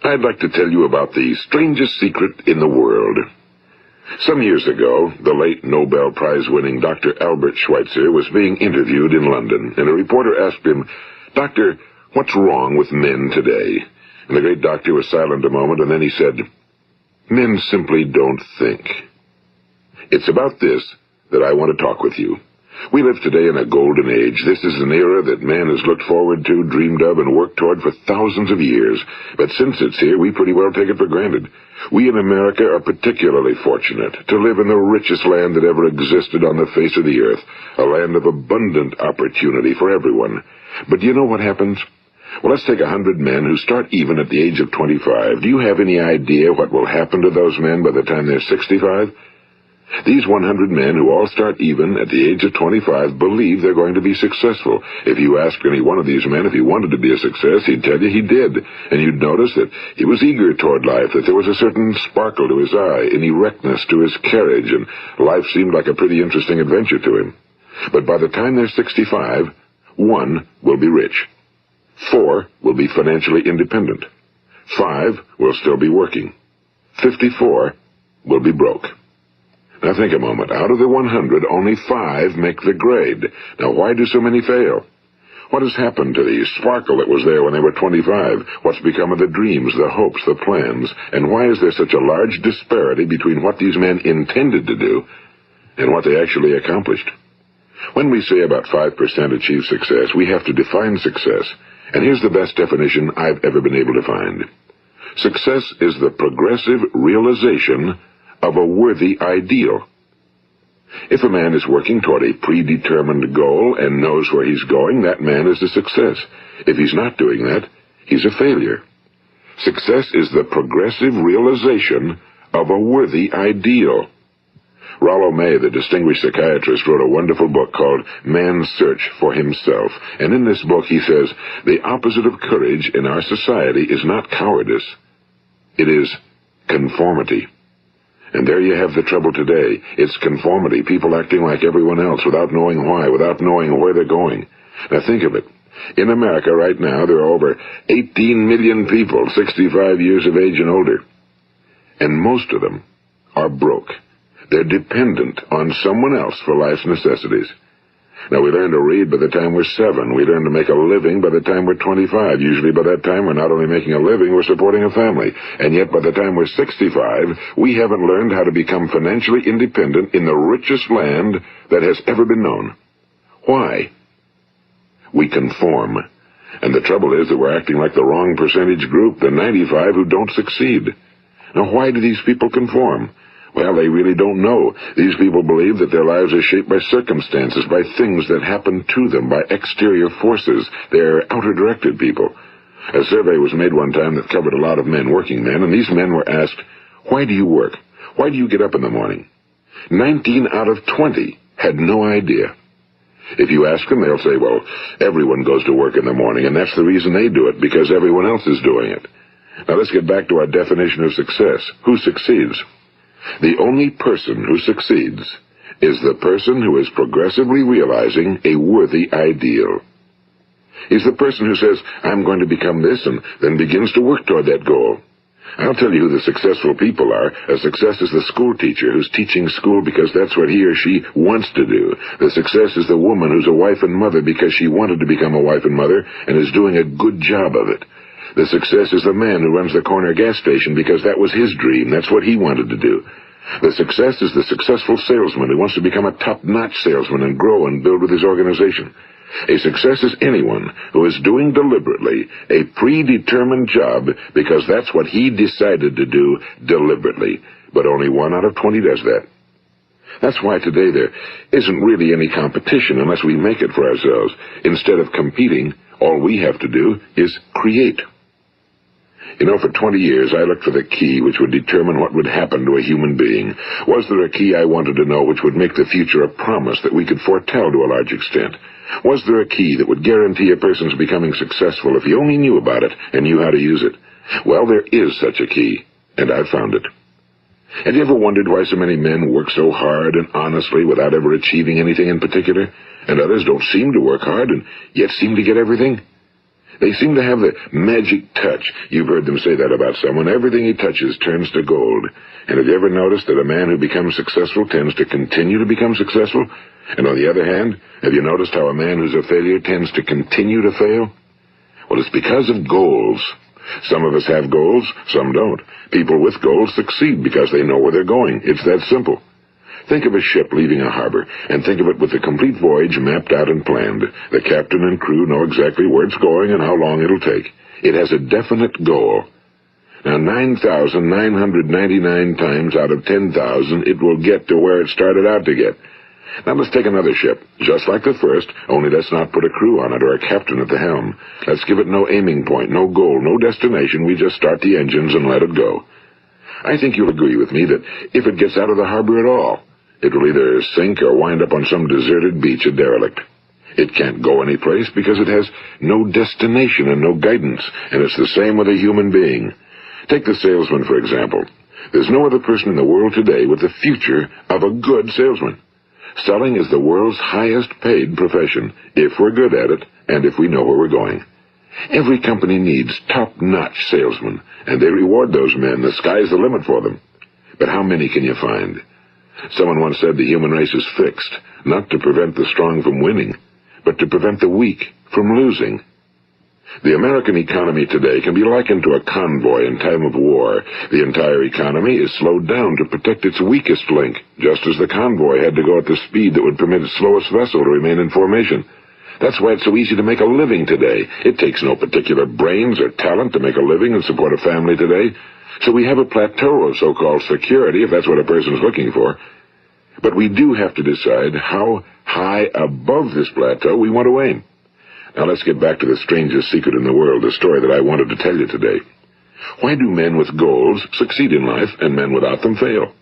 I'd like to tell you about the strangest secret in the world. Some years ago, the late Nobel Prize-winning Dr. Albert Schweitzer was being interviewed in London, and a reporter asked him, "Doctor, what's wrong with men today?" And the great doctor was silent a moment, and then he said, "Men simply don't think." It's about this that I want to talk with you. We live today in a golden age. This is an era that man has looked forward to, dreamed of, and worked toward for thousands of years. But since it's here, we pretty well take it for granted. We in America are particularly fortunate to live in the richest land that ever existed on the face of the earth, a land of abundant opportunity for everyone. But do you know what happens? Well, let's take 100 men who start even at the age of 25. Do you have any idea what will happen to those men by the time they're 65? These 100 men who all start even at the age of 25 believe they're going to be successful. If you ask any one of these men if he wanted to be a success, he'd tell you he did. And you'd notice that he was eager toward life, that there was a certain sparkle to his eye, an erectness to his carriage, and life seemed like a pretty interesting adventure to him. But by the time they're 65, 1 will be rich. 4 will be financially independent. 5 will still be working. 54 will be broke. Now think a moment. Out of the 100, only 5 make the grade. Now why do so many fail? What has happened to the sparkle that was there when they were 25? What's become of the dreams, the hopes, the plans? And why is there such a large disparity between what these men intended to do and what they actually accomplished? When we say about 5% achieve success, we have to define success. And here's the best definition I've ever been able to find. Success is the progressive realization of a worthy ideal. If a man is working toward a predetermined goal and knows where he's going, that man is a success. If he's not doing that, he's a failure. Success is the progressive realization of a worthy ideal. Rollo May, the distinguished psychiatrist, wrote a wonderful book called Man's Search for Himself. And in this book he says, the opposite of courage in our society is not cowardice. It is conformity. And there you have the trouble today. It's conformity, people acting like everyone else without knowing why, without knowing where they're going. Now think of it. In America right now, there are over 18 million people 65 years of age and older. And most of them are broke. They're dependent on someone else for life's necessities. Now, we learn to read by the time we're 7. We learn to make a living by the time we're 25. Usually by that time, we're not only making a living, we're supporting a family. And yet, by the time we're 65, we haven't learned how to become financially independent in the richest land that has ever been known. Why? We conform. And the trouble is that we're acting like the wrong percentage group, the 95 who don't succeed. Now, why do these people conform? Well, they really don't know. These people believe that their lives are shaped by circumstances, by things that happen to them, by exterior forces. They're outer-directed people. A survey was made one time that covered a lot of men, working men, and these men were asked, "Why do you work? Why do you get up in the morning?" 19 out of 20 had no idea. If you ask them, they'll say, well, everyone goes to work in the morning, and that's the reason they do it, because everyone else is doing it. Now let's get back to our definition of success. Who succeeds? The only person who succeeds is the person who is progressively realizing a worthy ideal. He's the person who says, I'm going to become this, and then begins to work toward that goal. I'll tell you who the successful people are. A success is the school teacher who's teaching school because that's what he or she wants to do. The success is the woman who's a wife and mother because she wanted to become a wife and mother and is doing a good job of it. The success is the man who runs the corner gas station because that was his dream. That's what he wanted to do. The success is the successful salesman who wants to become a top-notch salesman and grow and build with his organization. A success is anyone who is doing deliberately a predetermined job because that's what he decided to do deliberately. But only 1 out of 20 does that. That's why today there isn't really any competition unless we make it for ourselves. Instead of competing, all we have to do is create. You know, for 20 years, I looked for the key which would determine what would happen to a human being. Was there a key I wanted to know which would make the future a promise that we could foretell to a large extent? Was there a key that would guarantee a person's becoming successful if he only knew about it and knew how to use it? Well, there is such a key, and I've found it. Have you ever wondered why so many men work so hard and honestly without ever achieving anything in particular, and others don't seem to work hard and yet seem to get everything? They seem to have the magic touch. You've heard them say that about someone. Everything he touches turns to gold. And have you ever noticed that a man who becomes successful tends to continue to become successful? And on the other hand, have you noticed how a man who's a failure tends to continue to fail? Well, it's because of goals. Some of us have goals, some don't. People with goals succeed because they know where they're going. It's that simple. Think of a ship leaving a harbor, and think of it with the complete voyage mapped out and planned. The captain and crew know exactly where it's going and how long it'll take. It has a definite goal. Now, 9,999 times out of 10,000, it will get to where it started out to get. Now let's take another ship, just like the first, only let's not put a crew on it or a captain at the helm. Let's give it no aiming point, no goal, no destination. We just start the engines and let it go. I think you'll agree with me that if it gets out of the harbor at all, it will either sink or wind up on some deserted beach, a derelict. It can't go anyplace because it has no destination and no guidance, and it's the same with a human being. Take the salesman, for example. There's no other person in the world today with the future of a good salesman. Selling is the world's highest paid profession, if we're good at it, and if we know where we're going. Every company needs top-notch salesmen, and they reward those men. The sky's the limit for them. But how many can you find? Someone once said the human race is fixed, not to prevent the strong from winning, but to prevent the weak from losing. The American economy today can be likened to a convoy in time of war. The entire economy is slowed down to protect its weakest link, just as the convoy had to go at the speed that would permit its slowest vessel to remain in formation. That's why it's so easy to make a living today. It takes no particular brains or talent to make a living and support a family today. So we have a plateau of so-called security, if that's what a person's looking for. But we do have to decide how high above this plateau we want to aim. Now let's get back to the strangest secret in the world, the story that I wanted to tell you today. Why do men with goals succeed in life and men without them fail?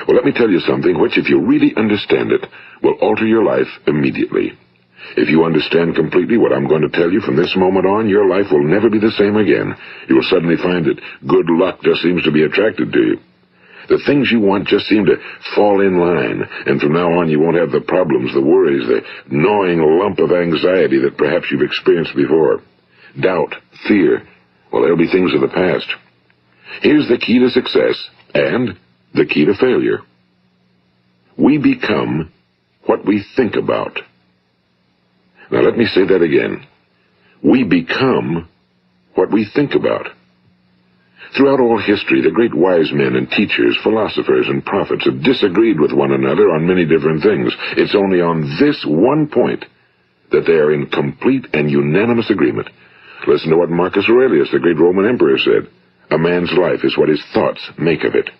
Well, let me tell you something which, if you really understand it, will alter your life immediately. If you understand completely what I'm going to tell you from this moment on, your life will never be the same again. You will suddenly find that good luck just seems to be attracted to you. The things you want just seem to fall in line, and from now on you won't have the problems, the worries, the gnawing lump of anxiety that perhaps you've experienced before. Doubt, fear, well, they'll be things of the past. Here's the key to success and the key to failure. We become what we think about. Now let me say that again. We become what we think about. Throughout all history, the great wise men and teachers, philosophers and prophets have disagreed with one another on many different things. It's only on this one point that they are in complete and unanimous agreement. Listen to what Marcus Aurelius, the great Roman emperor, said. A man's life is what his thoughts make of it.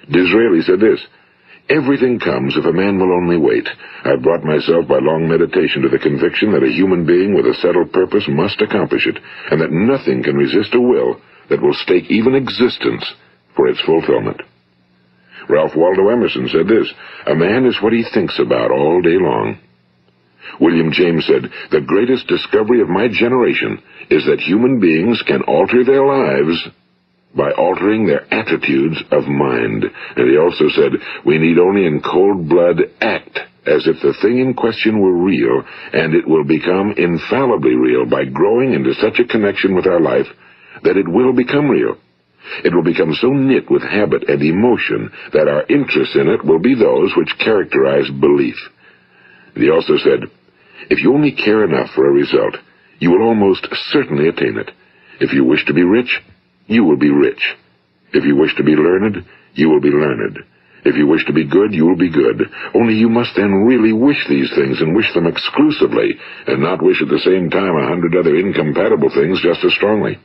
Disraeli said this. Everything comes if a man will only wait. I've brought myself by long meditation to the conviction that a human being with a settled purpose must accomplish it, and that nothing can resist a will that will stake even existence for its fulfillment. Ralph Waldo Emerson said this, a man is what he thinks about all day long. William James said, the greatest discovery of my generation is that human beings can alter their lives by altering their attitudes of mind. And he also said, we need only in cold blood act as if the thing in question were real, and it will become infallibly real by growing into such a connection with our life that it will become real. It will become so knit with habit and emotion that our interest in it will be those which characterize belief. And he also said, if you only care enough for a result, you will almost certainly attain it. If you wish to be rich, you will be rich. If you wish to be learned, you will be learned. If you wish to be good, you will be good. Only you must then really wish these things and wish them exclusively, and not wish at the same time 100 other incompatible things just as strongly.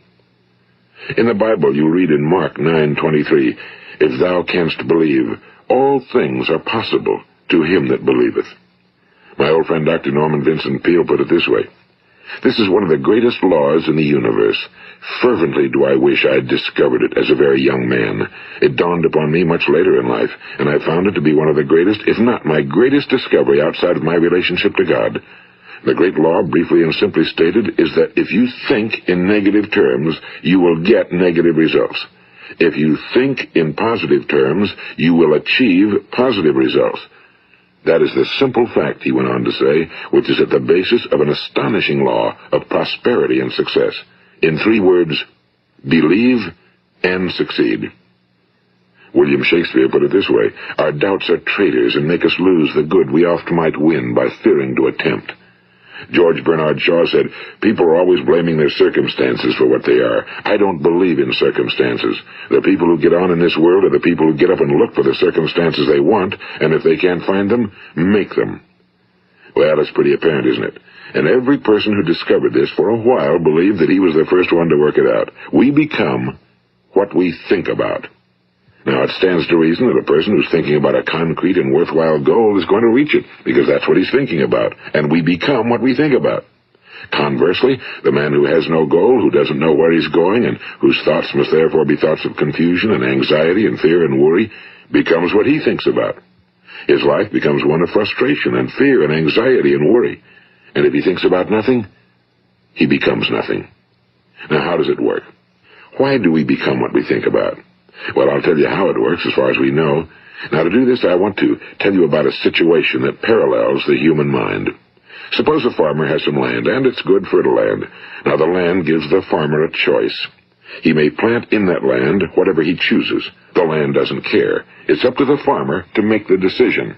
In the Bible you read in Mark 9:23, if thou canst believe, all things are possible to him that believeth. My old friend Dr. Norman Vincent Peale put it this way, this is one of the greatest laws in the universe. Fervently do I wish I had discovered it as a very young man. It dawned upon me much later in life, and I found it to be one of the greatest, if not my greatest discovery outside of my relationship to God. The great law, briefly and simply stated, is that if you think in negative terms, you will get negative results. If you think in positive terms, you will achieve positive results. That is the simple fact, he went on to say, which is at the basis of an astonishing law of prosperity and success. In 3 words, believe and succeed. William Shakespeare put it this way: our doubts are traitors and make us lose the good we oft might win by fearing to attempt. George Bernard Shaw said, people are always blaming their circumstances for what they are. I don't believe in circumstances. The people who get on in this world are the people who get up and look for the circumstances they want, and if they can't find them, make them. Well, it's pretty apparent, isn't it? And every person who discovered this for a while believed that he was the first one to work it out. We become what we think about. Now, it stands to reason that a person who's thinking about a concrete and worthwhile goal is going to reach it, because that's what he's thinking about, and we become what we think about. Conversely, the man who has no goal, who doesn't know where he's going, and whose thoughts must therefore be thoughts of confusion and anxiety and fear and worry, becomes what he thinks about. His life becomes one of frustration and fear and anxiety and worry. And if he thinks about nothing, he becomes nothing. Now, how does it work? Why do we become what we think about? Well, I'll tell you how it works as far as we know. Now, to do this, I want to tell you about a situation that parallels the human mind. Suppose a farmer has some land, and it's good fertile land. Now, the land gives the farmer a choice. He may plant in that land whatever he chooses. The land doesn't care. It's up to the farmer to make the decision.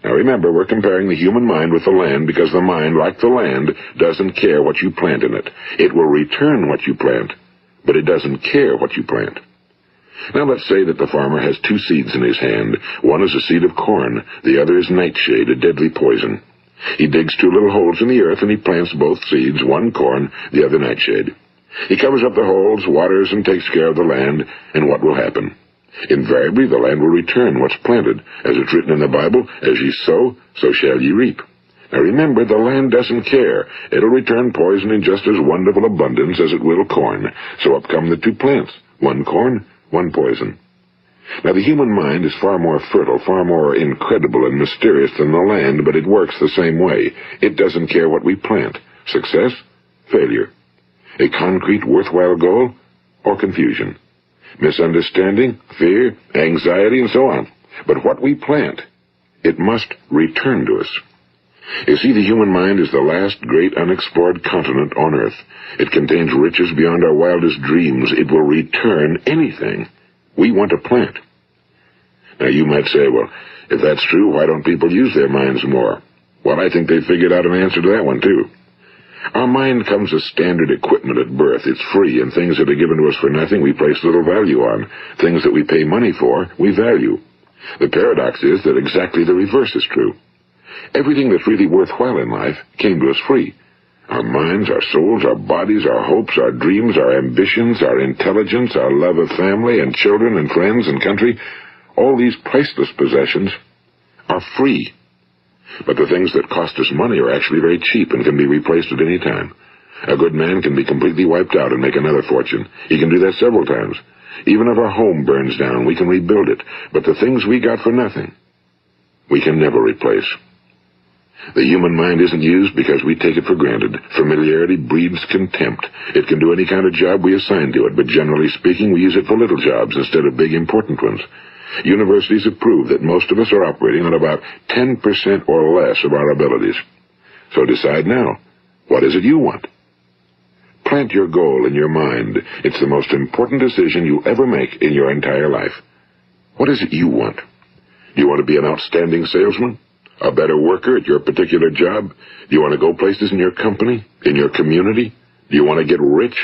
Now, remember, we're comparing the human mind with the land because the mind, like the land, doesn't care what you plant in it. It will return what you plant, but it doesn't care what you plant. Now, let's say that the farmer has 2 seeds in his hand. One is a seed of corn. The other is nightshade, a deadly poison. He digs 2 little holes in the earth, and he plants both seeds, one corn, the other nightshade. He covers up the holes, waters, and takes care of the land, and what will happen? Invariably, the land will return what's planted. As it's written in the Bible, as ye sow, so shall ye reap. Now remember, the land doesn't care. It'll return poison in just as wonderful abundance as it will corn. So up come the 2 plants, one corn, one poison. Now, the human mind is far more fertile, far more incredible and mysterious than the land, but it works the same way. It doesn't care what we plant. Success, failure. A concrete, worthwhile goal, or confusion. Misunderstanding, fear, anxiety, and so on. But what we plant, it must return to us. You see, the human mind is the last great unexplored continent on Earth. It contains riches beyond our wildest dreams. It will return anything we want to plant. Now, you might say, well, if that's true, why don't people use their minds more? Well, I think they figured out an answer to that one, too. Our mind comes as standard equipment at birth. It's free, and things that are given to us for nothing we place little value on. Things that we pay money for, we value. The paradox is that exactly the reverse is true. Everything that's really worthwhile in life came to us free. Our minds, our souls, our bodies, our hopes, our dreams, our ambitions, our intelligence, our love of family and children and friends and country, all these priceless possessions are free. But the things that cost us money are actually very cheap and can be replaced at any time. A good man can be completely wiped out and make another fortune. He can do that several times. Even if our home burns down, we can rebuild it. But the things we got for nothing, we can never replace. The human mind isn't used because we take it for granted. Familiarity breeds contempt. It can do any kind of job we assign to it, but generally speaking, we use it for little jobs instead of big, important ones. Universities have proved that most of us are operating on about 10% or less of our abilities. So decide now, what is it you want? Plant your goal in your mind. It's the most important decision you'll ever make in your entire life. What is it you want? Do you want to be an outstanding salesman? A better worker at your particular job? Do you want to go places in your company? In your community? Do you want to get rich?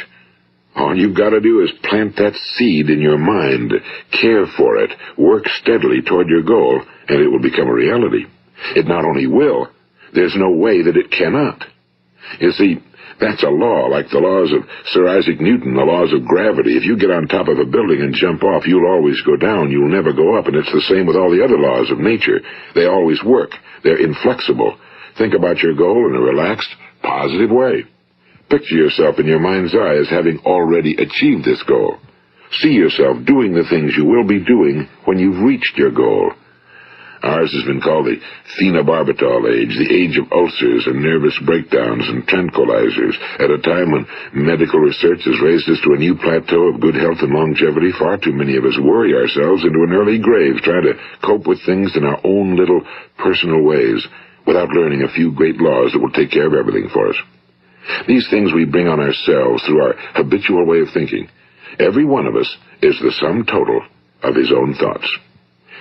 All you've got to do is plant that seed in your mind, care for it, work steadily toward your goal, and it will become a reality. It not only will, there's no way that it cannot. You see, that's a law, like the laws of Sir Isaac Newton, the laws of gravity. If you get on top of a building and jump off, you'll always go down. You'll never go up, and it's the same with all the other laws of nature. They always work. They're inflexible. Think about your goal in a relaxed, positive way. Picture yourself in your mind's eye as having already achieved this goal. See yourself doing the things you will be doing when you've reached your goal. Ours has been called the phenobarbital age, the age of ulcers and nervous breakdowns and tranquilizers, at a time when medical research has raised us to a new plateau of good health and longevity. Far too many of us worry ourselves into an early grave, trying to cope with things in our own little personal ways, without learning a few great laws that will take care of everything for us. These things we bring on ourselves through our habitual way of thinking. Every one of us is the sum total of his own thoughts.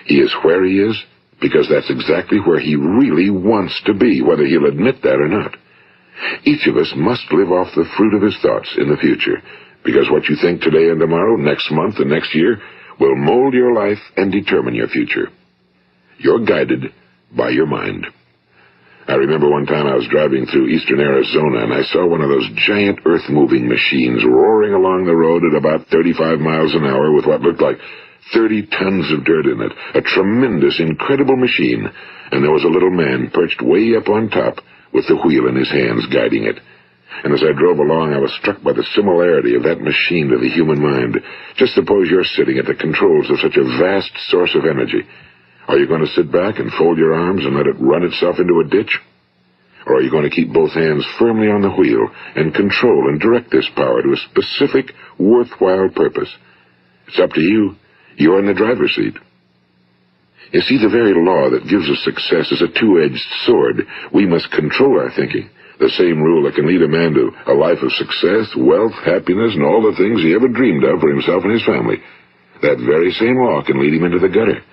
He is where he is because that's exactly where he really wants to be, whether he'll admit that or not. Each of us must live off the fruit of his thoughts in the future, because what you think today and tomorrow, next month and next year, will mold your life and determine your future. You're guided by your mind. I remember one time I was driving through eastern Arizona, and I saw one of those giant earth-moving machines roaring along the road at about 35 miles an hour with what looked like 30 tons of dirt in it. A tremendous, incredible machine, and there was a little man perched way up on top with the wheel in his hands guiding it. And as I drove along, I was struck by the similarity of that machine to the human mind. Just suppose you're sitting at the controls of such a vast source of energy. Are you going to sit back and fold your arms and let it run itself into a ditch? Or are you going to keep both hands firmly on the wheel and control and direct this power to a specific, worthwhile purpose? It's up to you. You're in the driver's seat. You see, the very law that gives us success is a two-edged sword. We must control our thinking. The same rule that can lead a man to a life of success, wealth, happiness, and all the things he ever dreamed of for himself and his family. That very same law can lead him into the gutter.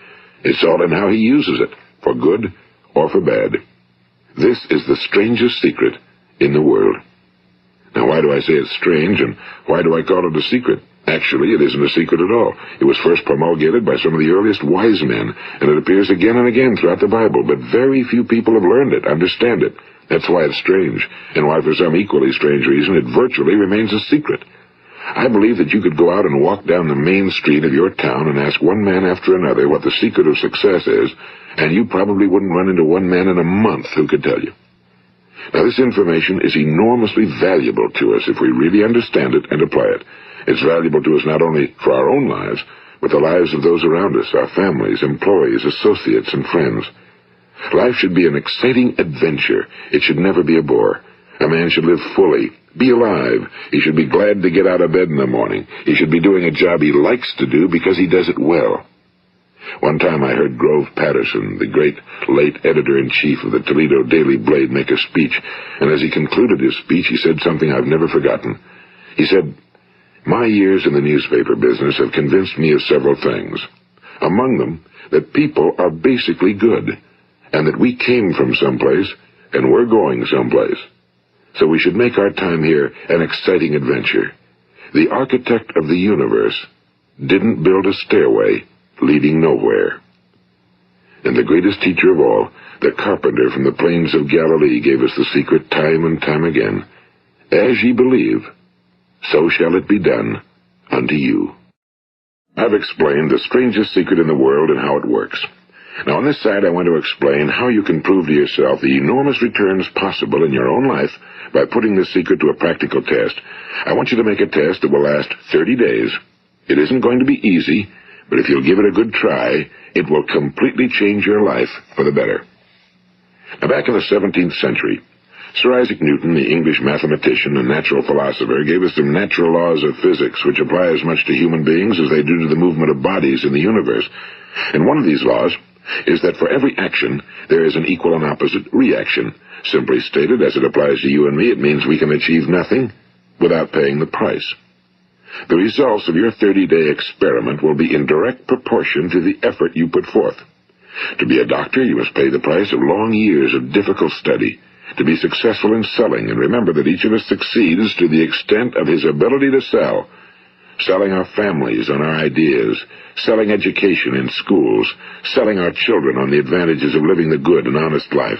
It's all in how he uses it, for good or for bad. This is the strangest secret in the world. Now, why do I say it's strange, and why do I call it a secret? Actually, it isn't a secret at all. It was first promulgated by some of the earliest wise men, and it appears again and again throughout the Bible, but very few people have learned it, understand it. That's why it's strange, and why for some equally strange reason it virtually remains a secret. I believe that you could go out and walk down the main street of your town and ask one man after another what the secret of success is, and you probably wouldn't run into one man in a month who could tell you. Now, this information is enormously valuable to us if we really understand it and apply it. It's valuable to us not only for our own lives, but the lives of those around us, our families, employees, associates, and friends. Life should be an exciting adventure. It should never be a bore. A man should live fully, be alive. He should be glad to get out of bed in the morning. He should be doing a job he likes to do because he does it well. One time I heard Grove Patterson, the great late editor-in-chief of the Toledo Daily Blade, make a speech, and as he concluded his speech, he said something I've never forgotten. He said, "My years in the newspaper business have convinced me of several things. Among them, that people are basically good, and that we came from someplace, and we're going someplace. So we should make our time here an exciting adventure. The architect of the universe didn't build a stairway leading nowhere." And the greatest teacher of all, the carpenter from the plains of Galilee, gave us the secret time and time again. As ye believe, so shall it be done unto you. I've explained the strangest secret in the world and how it works. Now, on this side, I want to explain how you can prove to yourself the enormous returns possible in your own life by putting this secret to a practical test. I want you to make a test that will last 30 days. It isn't going to be easy, but if you'll give it a good try, it will completely change your life for the better. Now, back in the 17th century, Sir Isaac Newton, the English mathematician and natural philosopher, gave us some natural laws of physics which apply as much to human beings as they do to the movement of bodies in the universe. And one of these laws is that for every action, there is an equal and opposite reaction. Simply stated, as it applies to you and me, it means we can achieve nothing without paying the price. The results of your 30-day experiment will be in direct proportion to the effort you put forth. To be a doctor, you must pay the price of long years of difficult study. To be successful in selling, and remember that each of us succeeds to the extent of his ability to sell. Selling our families on our ideas, selling education in schools, selling our children on the advantages of living the good and honest life,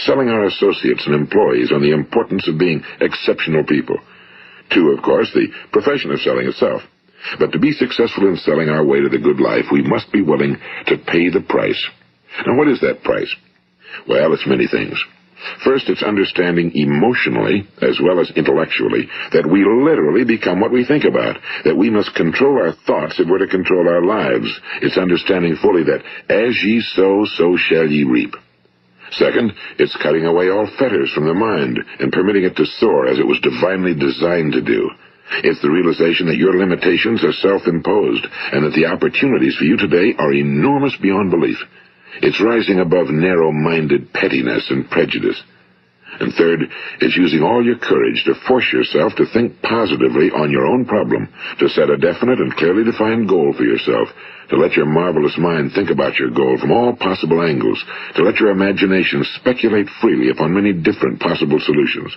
selling our associates and employees on the importance of being exceptional people. To, of course, the profession of selling itself. But to be successful in selling our way to the good life, we must be willing to pay the price. Now, what is that price? Well, it's many things. First, it's understanding emotionally, as well as intellectually, that we literally become what we think about, that we must control our thoughts if we're to control our lives. It's understanding fully that as ye sow, so shall ye reap. Second, it's cutting away all fetters from the mind and permitting it to soar as it was divinely designed to do. It's the realization that your limitations are self-imposed and that the opportunities for you today are enormous beyond belief. It's rising above narrow-minded pettiness and prejudice. And third, it's using all your courage to force yourself to think positively on your own problem, to set a definite and clearly defined goal for yourself, to let your marvelous mind think about your goal from all possible angles, to let your imagination speculate freely upon many different possible solutions,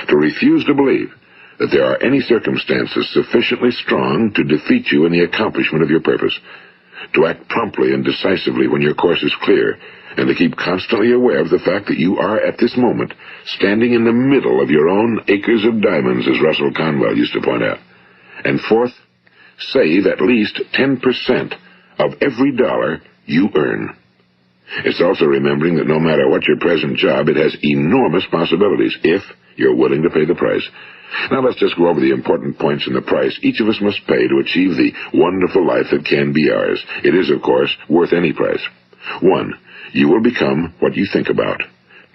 to refuse to believe that there are any circumstances sufficiently strong to defeat you in the accomplishment of your purpose, to act promptly and decisively when your course is clear, and to keep constantly aware of the fact that you are, at this moment, standing in the middle of your own acres of diamonds, as Russell Conwell used to point out. And fourth, save at least 10% of every dollar you earn. It's also remembering that no matter what your present job, it has enormous possibilities if you're willing to pay the price. Now let's just go over the important points in the price each of us must pay to achieve the wonderful life that can be ours. It is, of course, worth any price. 1. You will become what you think about.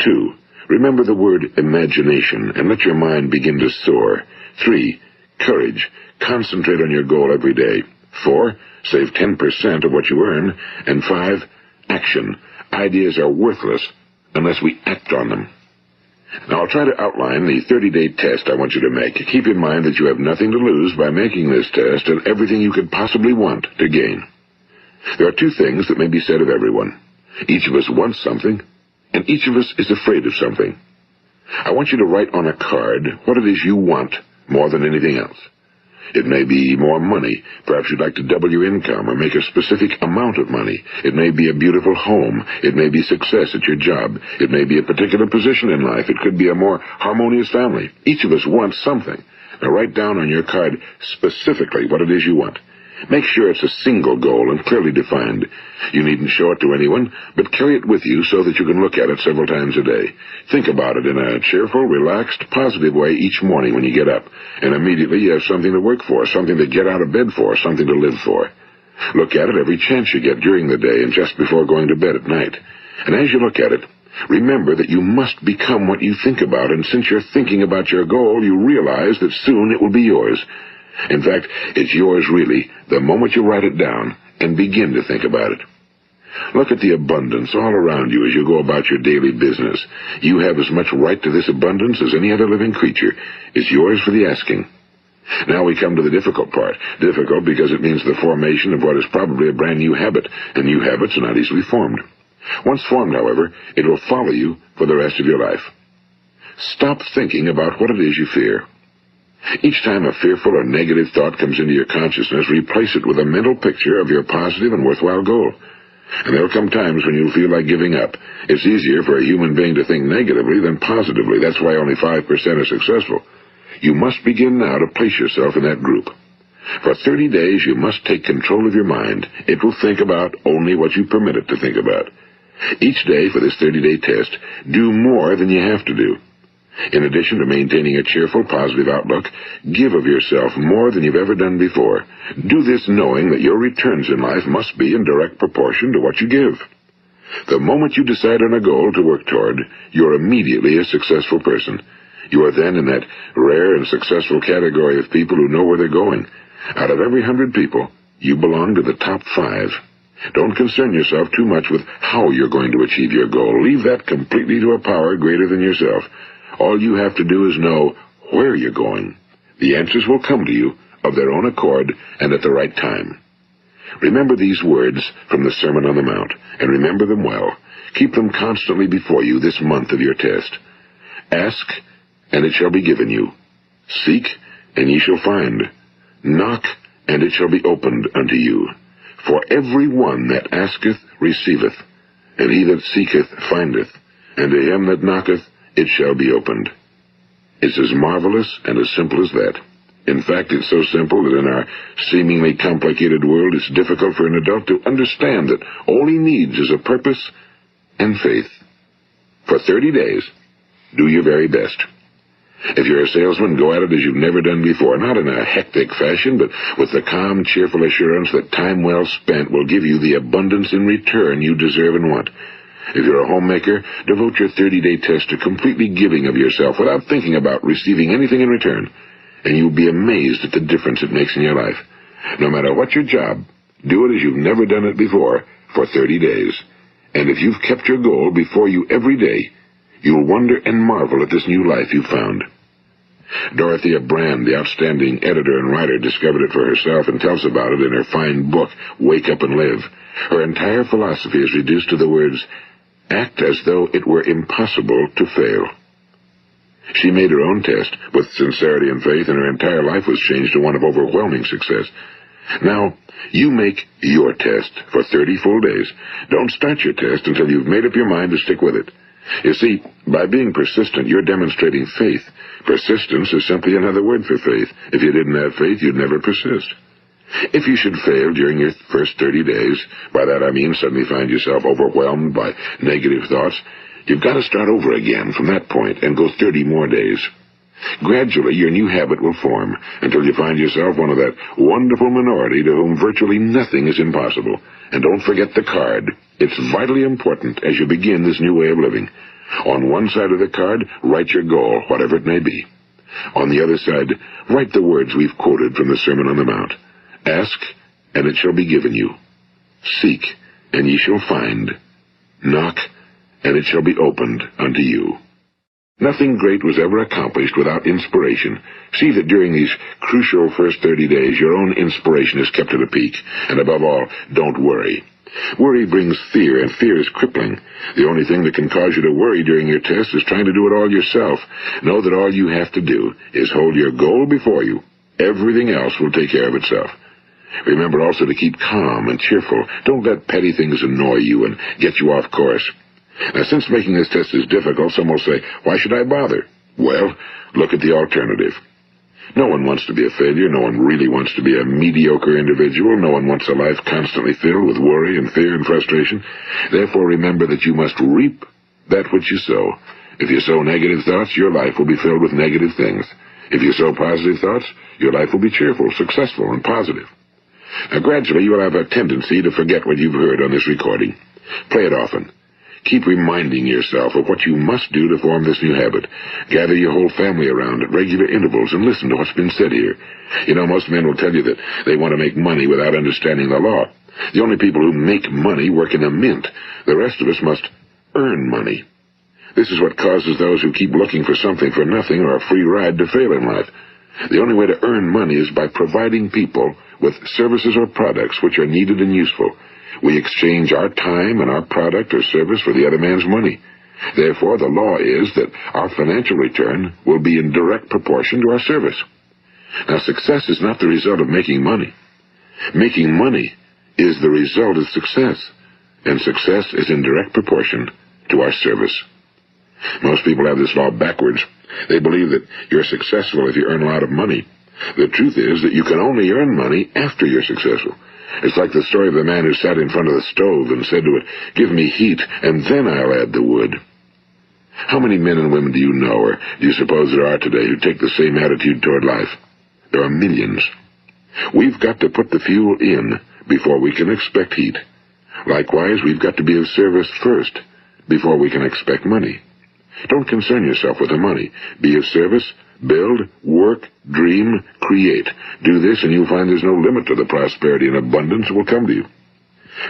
2. Remember the word imagination and let your mind begin to soar. 3. Courage. Concentrate on your goal every day. 4. Save 10% of what you earn. And 5. Action. Ideas are worthless unless we act on them. Now, I'll try to outline the 30-day test I want you to make. Keep in mind that you have nothing to lose by making this test and everything you could possibly want to gain. There are two things that may be said of everyone. Each of us wants something, and each of us is afraid of something. I want you to write on a card what it is you want more than anything else. It may be more money. Perhaps you'd like to double your income or make a specific amount of money. It may be a beautiful home. It may be success at your job. It may be a particular position in life. It could be a more harmonious family. Each of us wants something. Now write down on your card specifically what it is you want. Make sure it's a single goal and clearly defined. You needn't show it to anyone, but carry it with you so that you can look at it several times a day. Think about it in a cheerful, relaxed, positive way each morning when you get up, and immediately you have something to work for, something to get out of bed for, something to live for. Look at it every chance you get during the day and just before going to bed at night. And as you look at it, remember that you must become what you think about, and since you're thinking about your goal, you realize that soon it will be yours. In fact, it's yours really the moment you write it down and begin to think about it. Look at the abundance all around you as you go about your daily business. You have as much right to this abundance as any other living creature. It's yours for the asking. Now we come to the difficult part. Difficult because it means the formation of what is probably a brand new habit, and new habits are not easily formed. Once formed, however, it will follow you for the rest of your life. Stop thinking about what it is you fear. Each time a fearful or negative thought comes into your consciousness, replace it with a mental picture of your positive and worthwhile goal. And there will come times when you'll feel like giving up. It's easier for a human being to think negatively than positively. That's why only 5% are successful. You must begin now to place yourself in that group. For 30 days, you must take control of your mind. It will think about only what you permit it to think about. Each day for this 30-day test, do more than you have to do. In addition to maintaining a cheerful, positive outlook, give of yourself more than you've ever done before. Do this knowing that your returns in life must be in direct proportion to what you give. The moment you decide on a goal to work toward, you're immediately a successful person. You are then in that rare and successful category of people who know where they're going. Out of every 100 people, you belong to the top 5. Don't concern yourself too much with how you're going to achieve your goal. Leave that completely to a power greater than yourself. All you have to do is know where you're going. The answers will come to you of their own accord and at the right time. Remember these words from the Sermon on the Mount, and remember them well. Keep them constantly before you this month of your test. Ask, and it shall be given you. Seek, and ye shall find. Knock, and it shall be opened unto you. For every one that asketh receiveth, and he that seeketh findeth, and to him that knocketh it shall be opened. It's as marvelous and as simple as that. In fact, it's so simple that in our seemingly complicated world, it's difficult for an adult to understand that all he needs is a purpose and faith. For 30 days, Do your very best. If you're a salesman, go at it as you've never done before, not in a hectic fashion, but with the calm, cheerful assurance that time well spent will give you the abundance in return you deserve and want. If you're a homemaker, devote your 30-day test to completely giving of yourself without thinking about receiving anything in return, and you'll be amazed at the difference it makes in your life. No matter what your job, do it as you've never done it before for 30 days. And if you've kept your goal before you every day, you'll wonder and marvel at this new life you've found. Dorothea Brand, the outstanding editor and writer, discovered it for herself and tells about it in her fine book, Wake Up and Live. Her entire philosophy is reduced to the words, act as though it were impossible to fail. She made her own test with sincerity and faith, and her entire life was changed to one of overwhelming success. Now, you make your test for 30 full days. Don't start your test until you've made up your mind to stick with it. You see, by being persistent, you're demonstrating faith. Persistence is simply another word for faith. If you didn't have faith, you'd never persist. If you should fail during your first 30 days, by that I mean suddenly find yourself overwhelmed by negative thoughts, you've got to start over again from that point and go 30 more days. Gradually, your new habit will form until you find yourself one of that wonderful minority to whom virtually nothing is impossible. And don't forget the card. It's vitally important as you begin this new way of living. On one side of the card, write your goal, whatever it may be. On the other side, write the words we've quoted from the Sermon on the Mount. Ask, and it shall be given you. Seek, and ye shall find. Knock, and it shall be opened unto you. Nothing great was ever accomplished without inspiration. See that during these crucial first 30 days, your own inspiration is kept at a peak. And above all, don't worry. Worry brings fear, and fear is crippling. The only thing that can cause you to worry during your test is trying to do it all yourself. Know that all you have to do is hold your goal before you. Everything else will take care of itself. Remember also to keep calm and cheerful. Don't let petty things annoy you and get you off course. Now, since making this test is difficult, some will say, why should I bother? Well, look at the alternative. No one wants to be a failure. No one really wants to be a mediocre individual. No one wants a life constantly filled with worry and fear and frustration. Therefore, remember that you must reap that which you sow. If you sow negative thoughts, your life will be filled with negative things. If you sow positive thoughts, your life will be cheerful, successful, and positive. Now, gradually, you will have a tendency to forget what you've heard on this recording. Play it often. Keep reminding yourself of what you must do to form this new habit. Gather your whole family around at regular intervals and listen to what's been said here. You know, most men will tell you that they want to make money without understanding the law. The only people who make money work in a mint. The rest of us must earn money. This is what causes those who keep looking for something for nothing or a free ride to fail in life. The only way to earn money is by providing people with services or products which are needed and useful. We exchange our time and our product or service for the other man's money. Therefore, the law is that our financial return will be in direct proportion to our service. Now, success is not the result of making money. Making money is the result of success, and success is in direct proportion to our service. Most people have this law backwards. They believe that you're successful if you earn a lot of money. The truth is that you can only earn money after you're successful. It's like the story of the man who sat in front of the stove and said to it, "Give me heat, and then I'll add the wood." How many men and women do you know, or do you suppose there are today, who take the same attitude toward life? There are millions. We've got to put the fuel in before we can expect heat. Likewise, we've got to be of service first before we can expect money. Don't concern yourself with the money. Be of service. Build, work, dream, create. Do this, and you'll find there's no limit to the prosperity and abundance that will come to you.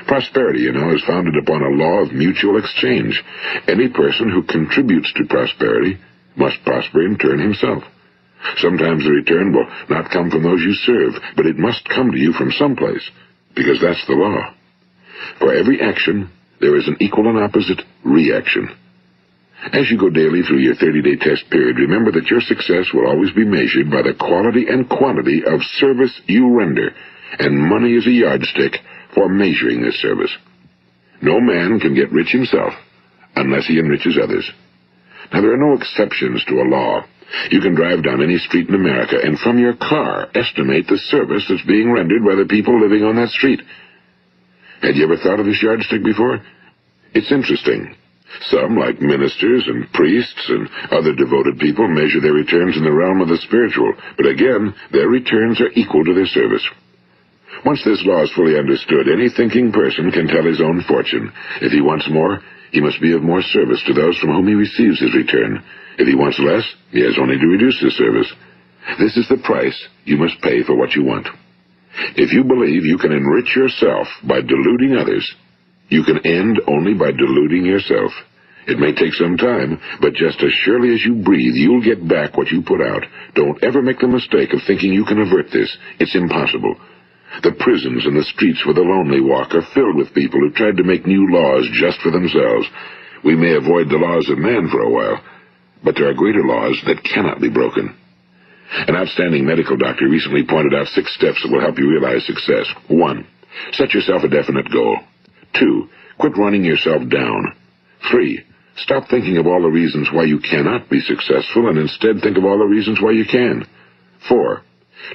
Prosperity, is founded upon a law of mutual exchange. Any person who contributes to prosperity must prosper in turn himself. Sometimes the return will not come from those you serve, but it must come to you from someplace, because that's the law. For every action, there is an equal and opposite reaction. As you go daily through your 30-day test period, remember that your success will always be measured by the quality and quantity of service you render, and money is a yardstick for measuring this service. No man can get rich himself unless he enriches others. Now, there are no exceptions to a law. You can drive down any street in America and from your car estimate the service that's being rendered by the people living on that street. Had you ever thought of this yardstick before? It's interesting. Some, like ministers and priests and other devoted people, measure their returns in the realm of the spiritual, but again, their returns are equal to their service. Once this law is fully understood, any thinking person can tell his own fortune. If he wants more, he must be of more service to those from whom he receives his return. If he wants less, he has only to reduce his service. This is the price you must pay for what you want. If you believe you can enrich yourself by deluding others, you can end only by deluding yourself. It may take some time, but just as surely as you breathe, you'll get back what you put out. Don't ever make the mistake of thinking you can avert this. It's impossible. The prisons and the streets where the lonely walk are filled with people who tried to make new laws just for themselves. We may avoid the laws of man for a while, but there are greater laws that cannot be broken. An outstanding medical doctor recently pointed out 6 steps that will help you realize success. 1. Set yourself a definite goal. 2. Quit running yourself down. 3. Stop thinking of all the reasons why you cannot be successful and instead think of all the reasons why you can. 4.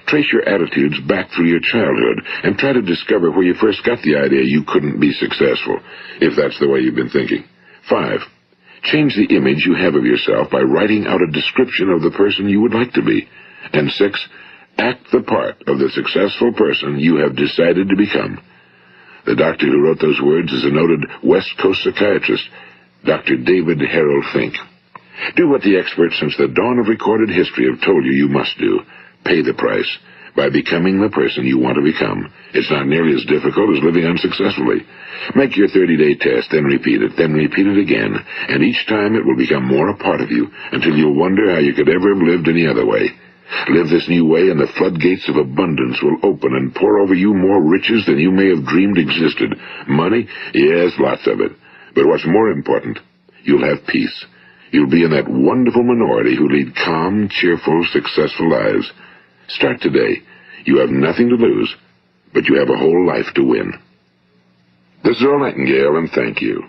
Trace your attitudes back through your childhood and try to discover where you first got the idea you couldn't be successful, if that's the way you've been thinking. 5. Change the image you have of yourself by writing out a description of the person you would like to be. And 6. Act the part of the successful person you have decided to become. The doctor who wrote those words is a noted West Coast psychiatrist, Dr. David Harold Fink. Do what the experts since the dawn of recorded history have told you you must do. Pay the price by becoming the person you want to become. It's not nearly as difficult as living unsuccessfully. Make your 30-day test, then repeat it again, and each time it will become more a part of you until you'll wonder how you could ever have lived any other way. Live this new way and the floodgates of abundance will open and pour over you more riches than you may have dreamed existed. Money? Yes, lots of it. But what's more important, you'll have peace. You'll be in that wonderful minority who lead calm, cheerful, successful lives. Start today. You have nothing to lose, but you have a whole life to win. This is Earl Nightingale, and thank you.